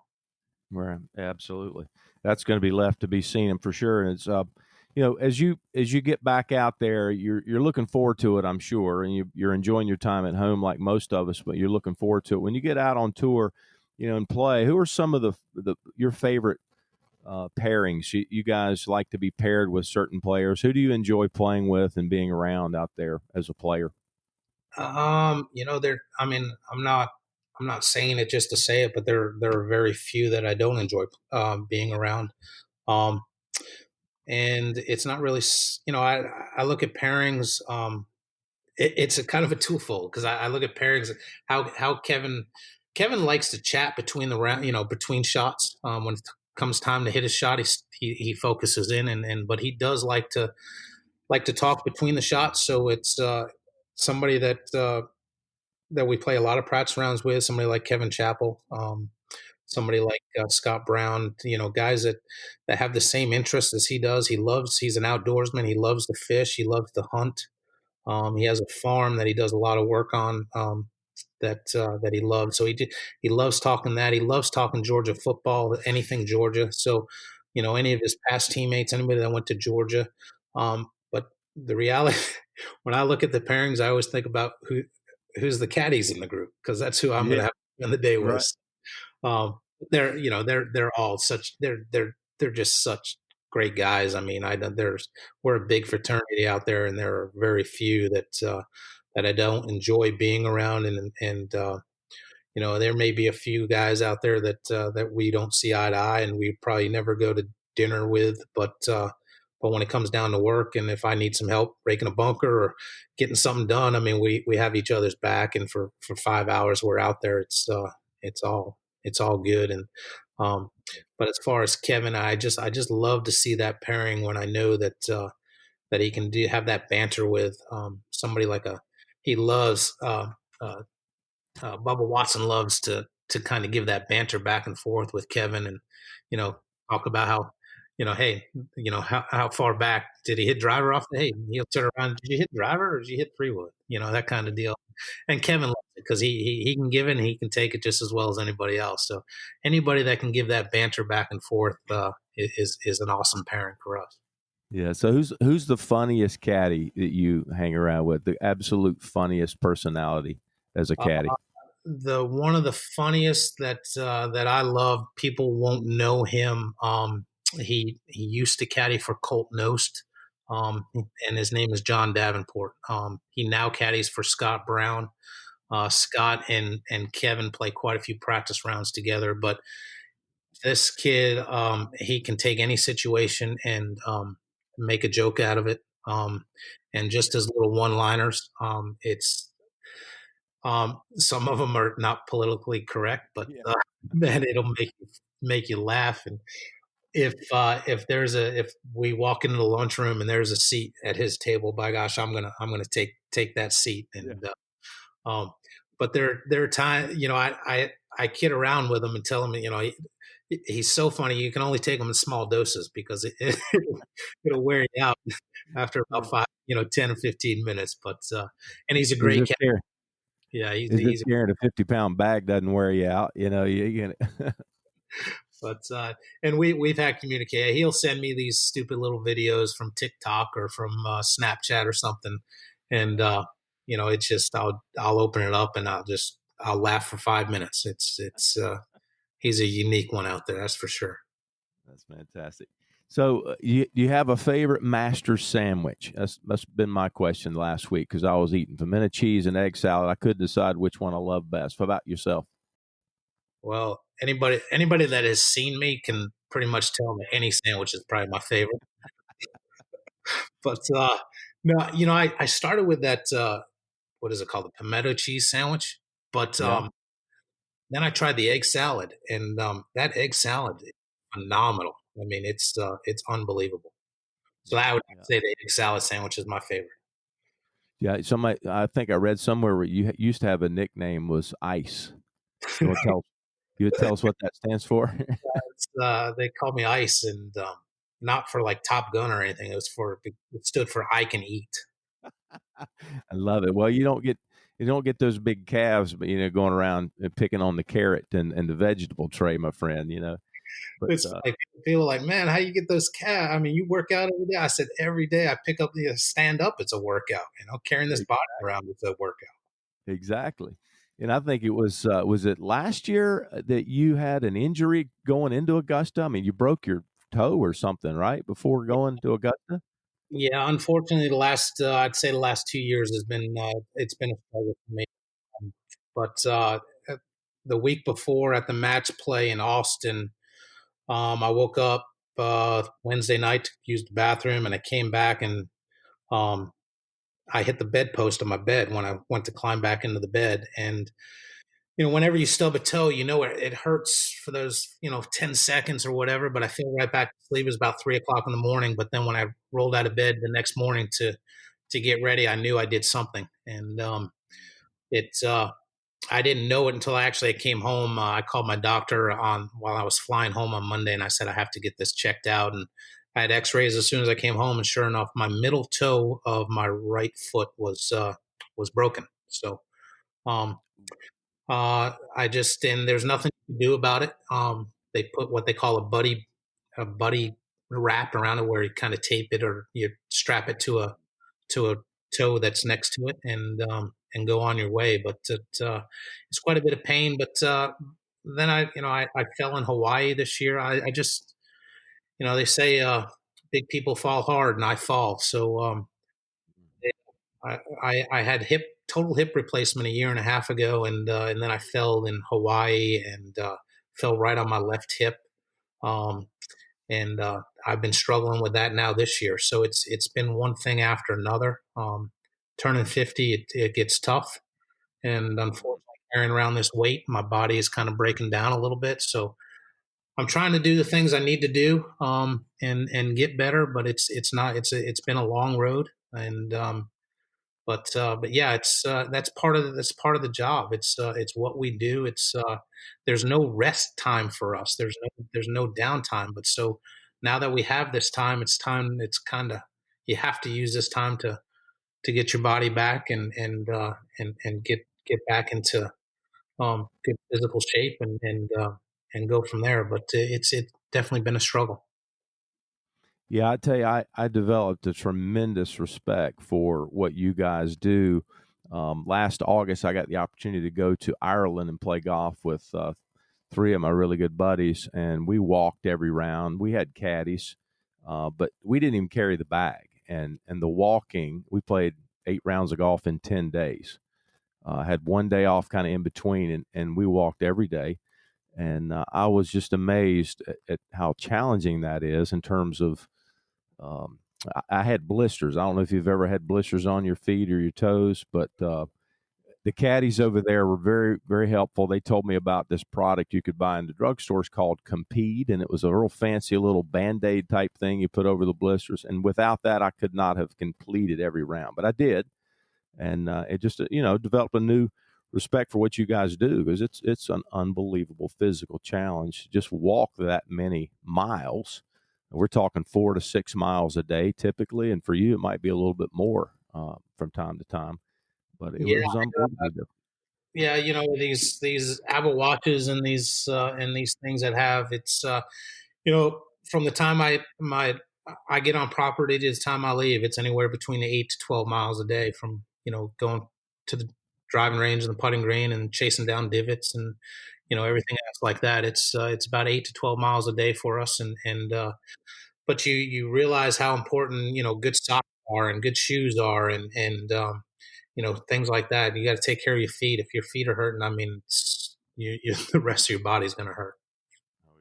Right, absolutely. That's going to be left to be seen, and for sure. And it's as you get back out there, you're looking forward to it, I'm sure, and you're enjoying your time at home like most of us. But you're looking forward to it when you get out on tour, and play. Who are some of your favorite pairings? You guys like to be paired with certain players. Who do you enjoy playing with and being around out there as a player? I'm not saying it just to say it, but there are very few that I don't enjoy being around. And it's not really, I look at pairings. It's a kind of a twofold, because I look at pairings, how Kevin likes to chat between the round, between shots. When it comes time to hit his shot, he focuses in, but he does like to talk between the shots. So it's somebody that we play a lot of practice rounds with. Somebody like Kevin Chappell, somebody like Scott Brown. Guys that have the same interests as he does. He's an outdoorsman. He loves to fish. He loves to hunt. He has a farm that he does a lot of work on, that he loves. So he loves talking that. He loves talking Georgia football, anything Georgia. So, any of his past teammates, anybody that went to Georgia. But the reality, when I look at the pairings, I always think about who's the caddies in the group, because that's who I'm going to have to spend the day with. Right. They're all such, they're just such great guys. I mean, we're a big fraternity out there, and there are very few that I don't enjoy being around. And there may be a few guys out there that we don't see eye to eye, and we probably never go to dinner with. But when it comes down to work, and if I need some help raking a bunker or getting something done, I mean, we have each other's back. And for 5 hours we're out there, it's all good. And but as far as Kevin, I just love to see that pairing when I know that he can have that banter with somebody like he loves Bubba Watson loves to kind of give that banter back and forth with Kevin, and talk about how hey, how far back did he hit driver off? Hey, he'll turn around. Did you hit driver or did you hit 3-wood? That kind of deal. And Kevin loves it, because he can give it and he can take it just as well as anybody else. So anybody that can give that banter back and forth is an awesome pairing for us. Yeah. So who's the funniest caddy that you hang around with? The absolute funniest personality as a caddy? One of the funniest that I love. People won't know him. He used to caddy for Colt Knost, and his name is John Davenport. He now caddies for Scott Brown. Scott and Kevin play quite a few practice rounds together, but this kid, he can take any situation and make a joke out of it. And just his little one-liners, some of them are not politically correct, but man, it'll make you laugh. And if we walk into the lunchroom and there's a seat at his table, by gosh, I'm gonna take that seat. And but there are times, I kid around with him and tell him, he's so funny. You can only take him in small doses, because it'll wear you out after about 10 or 15 minutes. But and he's a great cat. Yeah, he's carrying a 50-pound bag doesn't wear you out. But and we've had communication. He'll send me these stupid little videos from TikTok or from Snapchat or something, and it's just I'll open it up and I'll laugh for 5 minutes. It's he's a unique one out there, that's for sure. That's fantastic. So you have a favorite Masters sandwich? That's been my question last week, because I was eating pimento cheese and egg salad. I couldn't decide which one I love best. How about yourself? Well, anybody that has seen me can pretty much tell that any sandwich is probably my favorite. But no, I started with that what is it called, the pimento cheese sandwich. But Yeah. then I tried the egg salad, and that egg salad is phenomenal. I mean, it's unbelievable. So I would Yeah. say the egg salad sandwich is my favorite. Yeah. I think I read somewhere where you used to have a nickname was Ice. You want to tell? You would tell us what that stands for? They called me Ice, and not for like Top Gun or anything. It stood for I can eat. I love it. Well, you don't get those big calves, but going around and picking on the carrot and the vegetable tray, my friend. But It's like people are like, man, how you get those calves? I mean, you work out every day. I said every day I pick up the stand up. It's a workout. Carrying this body around is a workout. exactly. And I think it was it last year that you had an injury going into Augusta? I mean, you broke your toe or something, right? Before going to Augusta? Yeah, unfortunately, I'd say the last 2 years has been it's been a struggle for me. Um, but uh, the week before at the match play in Austin, I woke up Wednesday night to use the bathroom, and I came back and um, I hit the bedpost of my bed when I went to climb back into the bed. And whenever you stub a toe, it hurts for those 10 seconds or whatever. But I feel right back to sleep. It was about 3 o'clock in the morning. But then when I rolled out of bed the next morning to get ready, I knew I did something, and it's I didn't know it until I came home. I called my doctor on while I was flying home on Monday, and I said I have to get this checked out. And I had X-rays as soon as I came home, and sure enough, my middle toe of my right foot was broken. So um, I just and there's nothing to do about it. They put what they call a buddy wrap around it, where you kind of tape it or you strap it to a toe that's next to it, and go on your way. But it's quite a bit of pain. But then I fell in Hawaii this year. I just they say big people fall hard, and I fall. So I had total hip replacement a year and a half ago, and then I fell in Hawaii and fell right on my left hip. Um, and I've been struggling with that now this year. So it's been one thing after another. Turning 50, it gets tough, and unfortunately, carrying around this weight, my body is kind of breaking down a little bit. So I'm trying to do the things I need to do, and get better, but it's been a long road, and but yeah, it's that's part of the job. It's what we do. There's no rest time for us. There's no downtime. But so now that we have this time, it's kind of you have to use this time to get your body back and get back into good physical shape and go from there. But it's definitely been a struggle. Yeah, I tell you, I developed a tremendous respect for what you guys do. Last August, I got the opportunity to go to Ireland and play golf with three of my really good buddies, and we walked every round. We had caddies, but we didn't even carry the bag. And the walking, we played 8 rounds of golf in 10 days. Had one day off kind of in between, and we walked every day. And I was just amazed at how challenging that is in terms of I had blisters. I don't know if you've ever had blisters on your feet or your toes, but the caddies over there were very, very helpful. They told me about this product you could buy in the drugstores called Compede, and it was a real fancy little Band-Aid type thing you put over the blisters. And without that, I could not have completed every round, but I did. And it just, developed a new respect for what you guys do, because it's an unbelievable physical challenge. Just walk that many miles. We're talking 4 to 6 miles a day typically, and for you it might be a little bit more from time to time. But it Yeah, was unbelievable. yeah. These Apple watches and these things that have from the time I get on property to the time I leave, it's anywhere between 8 to 12 miles a day from going to the driving range and the putting green and chasing down divots and everything else like that. It's about 8 to 12 miles a day for us, and but you realize how important good socks are and good shoes are, and things like that. You got to take care of your feet. If your feet are hurting, I mean, the rest of your body's going to hurt. Oh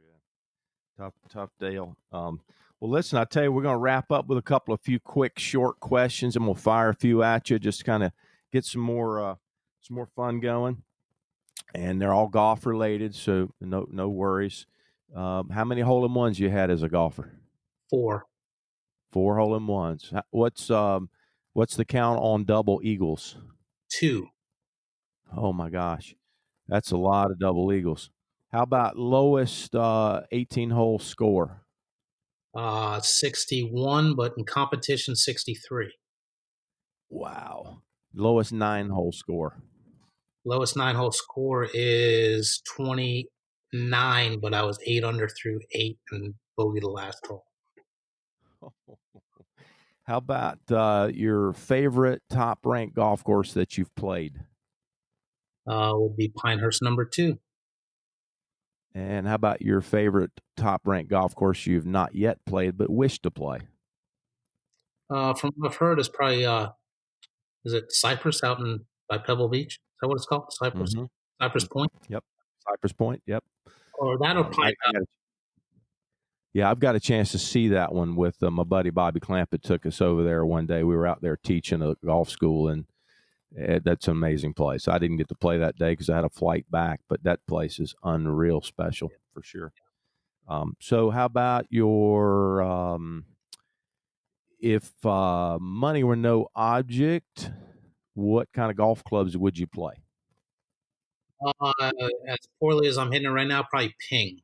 yeah, tough deal. Well, listen, I tell you, we're going to wrap up with a few quick, short questions, and we'll fire a few at you, just kind of get some more fun going. And they're all golf related, so no worries. How many hole-in-ones you had as a golfer? 4. 4 hole-in-ones. What's the count on double eagles? 2. Oh my gosh, that's a lot of double eagles. How about lowest 18-hole score? 61, but in competition 63. Wow. Lowest 9-hole score? Lowest 9-hole score is 29, but I was 8 under through 8 and bogeyed the last hole. How about your favorite top-ranked golf course that you've played? Would be Pinehurst number 2. And how about your favorite top-ranked golf course you've not yet played but wish to play? From what I've heard, is probably is it Cypress out by Pebble Beach? Is that what it's called? Cypress. Mm-hmm. Cypress Point. Yep. Cypress Point. Yep. Or that'll Pine. I've got a chance to see that one with my buddy Bobby Clampett. Took us over there one day. We were out there teaching a golf school, and that's an amazing place. I didn't get to play that day because I had a flight back, but that place is unreal special for sure. So how about your if money were no object, what kind of golf clubs would you play? As poorly as I'm hitting it right now, probably ping.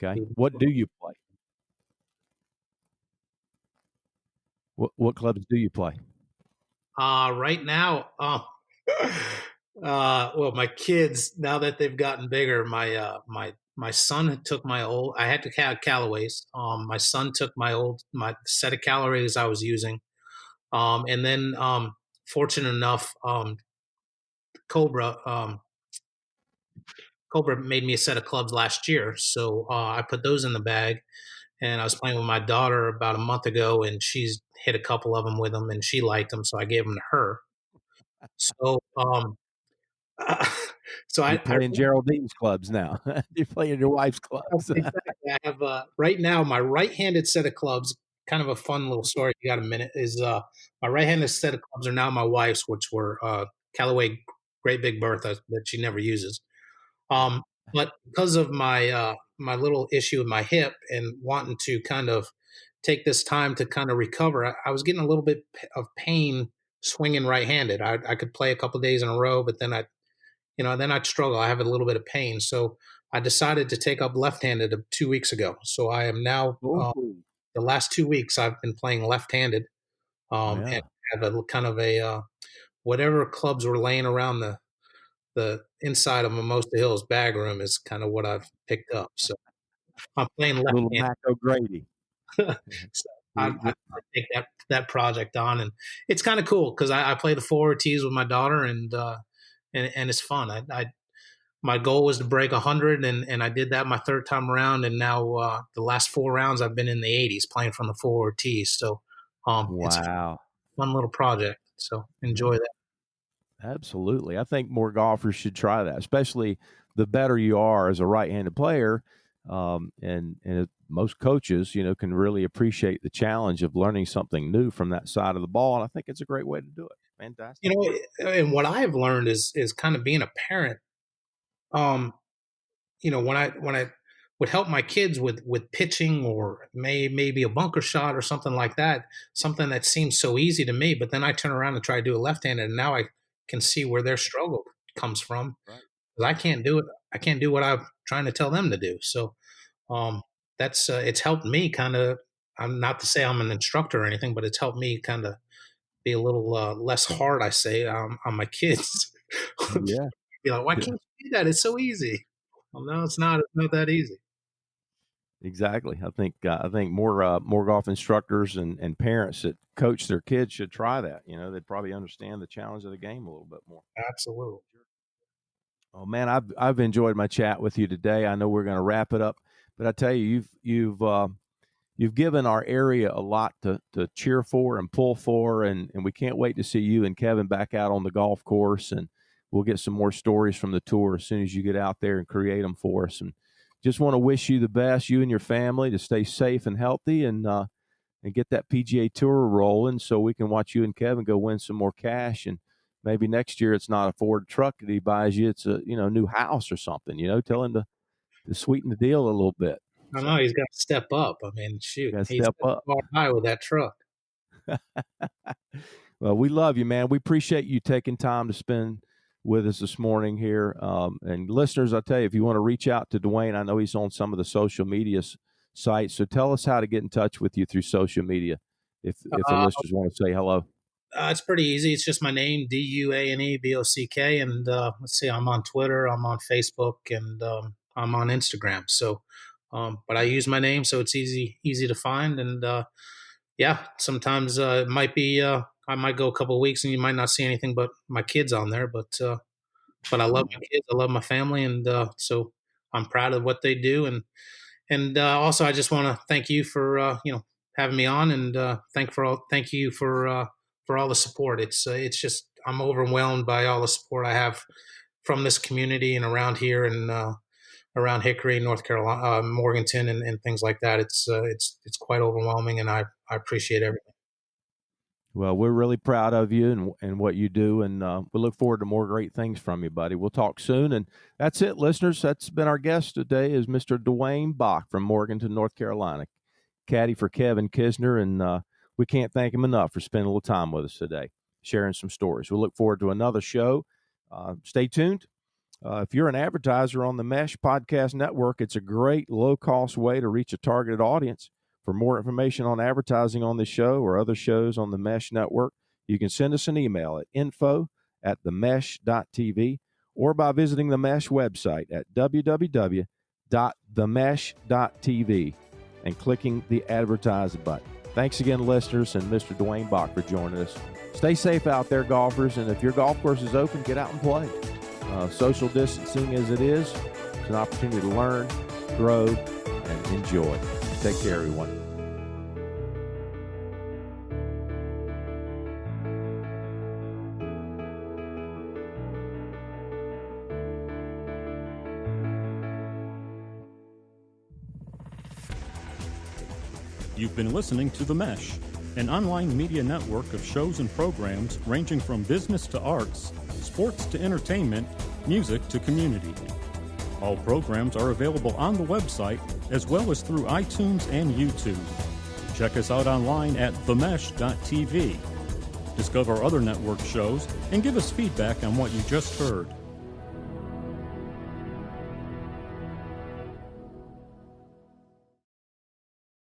Okay. What do you play? What clubs do you play? Right now, well, my kids, now that they've gotten bigger, my son took my old. I had to have Callaways. My son took my set of Callaways I was using, and then fortunate enough, Cobra made me a set of clubs last year, so I put those in the bag. And I was playing with my daughter about a month ago, and she's hit a couple of them with them, and she liked them, so I gave them to her. So, You're playing Geraldine's clubs now. You're playing your wife's clubs. Exactly. I have right now my right-handed set of clubs. Kind of a fun little story. If you got a minute? Is my right-handed set of clubs are now my wife's, which were Callaway Great Big Bertha that she never uses. But because of my my little issue with my hip and wanting to kind of take this time to kind of recover, I was getting a little bit of pain swinging right-handed. I could play a couple of days in a row, but then I'd struggle. I have a little bit of pain, so I decided to take up left-handed 2 weeks ago. So I am now the last 2 weeks I've been playing left-handed, and have a kind of a whatever clubs were laying around the inside of Mimosa Hills bag room is kind of what I've picked up. So I'm playing left-handed. Little Mac O'Grady. So I take that project on, and it's kind of cool because I play the Fore tees with my daughter, and it's fun. My goal was to break 100, and I did that my third time around, and now the last 4 rounds I've been in the 80s playing from the Fore tees. So it's a fun little project. So enjoy that. Absolutely. I think more golfers should try that, especially the better you are as a right-handed player. And most coaches, can really appreciate the challenge of learning something new from that side of the ball. And I think it's a great way to do it. Fantastic. And what I've learned is kind of being a parent. When I would help my kids with pitching or maybe a bunker shot or something like that, something that seems so easy to me, but then I turn around and try to do it left-handed, and now I can see where their struggle comes from. Right. I can't do it. I can't do what I'm trying to tell them to do. So that's it's helped me kind of. I'm not to say I'm an instructor or anything, but it's helped me kind of be a little less hard. I say on my kids. Yeah. Why can't you do that? It's so easy. Well, no, it's not. It's not that easy. Exactly. I think more golf instructors and parents that coach their kids should try that. They'd probably understand the challenge of the game a little bit more. Absolutely. Oh man, I've enjoyed my chat with you today. I know we're going to wrap it up, but I tell you, you've given our area a lot to cheer for and pull for, and we can't wait to see you and Kevin back out on the golf course. And we'll get some more stories from the tour as soon as you get out there and create them for us. And just want to wish you the best, you and your family, to stay safe and healthy, and get that PGA Tour rolling so we can watch you and Kevin go win some more cash. And maybe next year it's not a Ford truck that he buys you, it's a new house or something. Tell him to sweeten the deal a little bit. I know he's got to step up. I mean, shoot, he's step up high with that truck. Well, we love you, man. We appreciate you taking time to spend with us this morning here. And listeners, I'll tell you, if you want to reach out to Duane, I know he's on some of the social media sites. So tell us how to get in touch with you through social media if the listeners want to say hello. It's pretty easy. It's just my name, Duane Bock. And let's see, I'm on Twitter, I'm on Facebook, and I'm on Instagram. So, but I use my name, so it's easy to find. And sometimes it might be I might go a couple of weeks and you might not see anything but my kids on there. But I love my kids, I love my family, and so I'm proud of what they do. And also, I just want to thank you for having me on, and thank you for all the support. It's just, I'm overwhelmed by all the support I have from this community and around here, and around Hickory, North Carolina, Morganton, and things like that. It's quite overwhelming, and I appreciate everything. Well, we're really proud of you and what you do, and we look forward to more great things from you, buddy. We'll talk soon, and that's it, listeners. That's been our guest today, is Mr. Duane Bock from Morganton, North Carolina, caddy for Kevin Kisner, and we can't thank him enough for spending a little time with us today, sharing some stories. We'll look forward to another show. Stay tuned. If you're an advertiser on the Mesh Podcast Network, it's a great low-cost way to reach a targeted audience. For more information on advertising on this show or other shows on the Mesh Network, you can send us an email at info@themesh.tv or by visiting the Mesh website at www.themesh.tv and clicking the advertise button. Thanks again, listeners, and Mr. Duane Bock for joining us. Stay safe out there, golfers, and if your golf course is open, get out and play. Social distancing as it is, it's an opportunity to learn, grow, and enjoy. Take care, everyone. You've been listening to The Mesh, an online media network of shows and programs ranging from business to arts, sports to entertainment, music to community. All programs are available on the website as well as through iTunes and YouTube. Check us out online at themesh.tv. Discover other network shows and give us feedback on what you just heard.